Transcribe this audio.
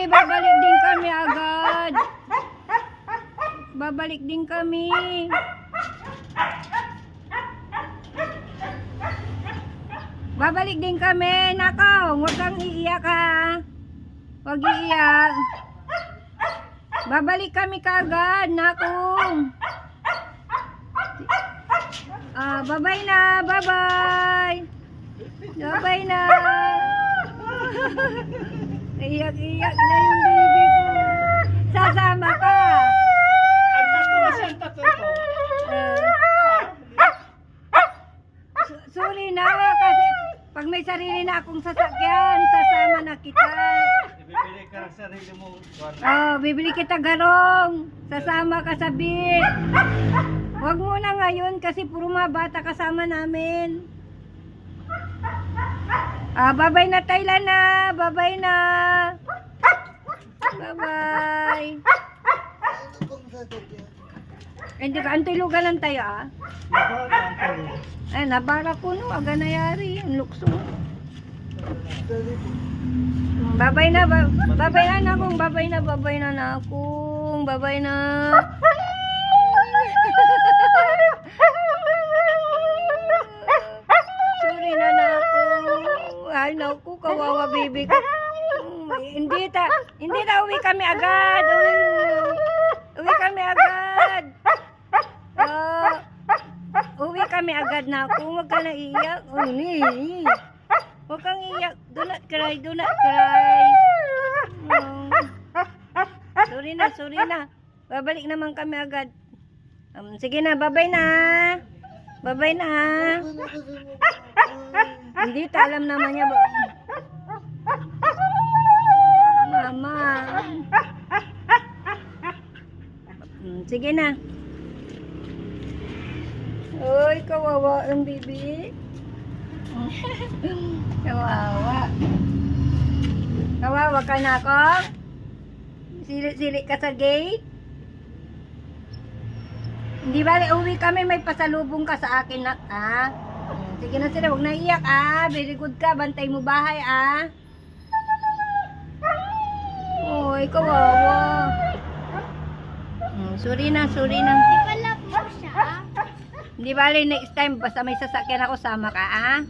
babalik din kami agad. Babalik din kami. Babalik din kami. Nako, huwag kang iiyak ha. Huwag iiyak. Babalik kami kagad. Nako. Bye-bye na. Bye-bye. Bye-bye na. Iyak-iyak na yung baby ko. Sasama ka. Sorry na kasi pag may sarili na akong sasakyan, sasama na kita. Bibili ka ng sarili mo. Bibili kita garong. Sasama ka sa beach. Huwag muna ngayon kasi puro mga bata kasama namin. Bye-bye na Thailand na. Bye-bye na. Bye-bye. Hindi ka antilugan lang tayo nabara ko no. Aga nayari. Ang lukso. Bye-bye na. Bye-bye na akong. Bye-bye na. Bye-bye na akong. Bye-bye na. Sorry na ako. Ay naku, kawawa baby ko. Hindi ta uwi kami agad. Uwi kami agad. Uwi kami agad na ako. Huwag ka na iiyak. Huwag kang iiyak. Do not cry. Do not cry. Sorry na. Babalik naman kami agad. Sige na, bye-bye na. Bye-bye na. Hindi ta alam naman niya ba. Mama. Sige na. Uy, kawawa ang baby. Kawawa. Kawawa ka na ako? Silik-silik ka sa gate? Hindi bali, uwi kami, may pasalubong ka sa akin na, Sige na sila, huwag na iyak, Very good ka, bantay mo bahay, Uy, kawawa. Sorry na. Di ba love mo siya? Hindi bali, next time, basta may sasakyan ako, sama ka,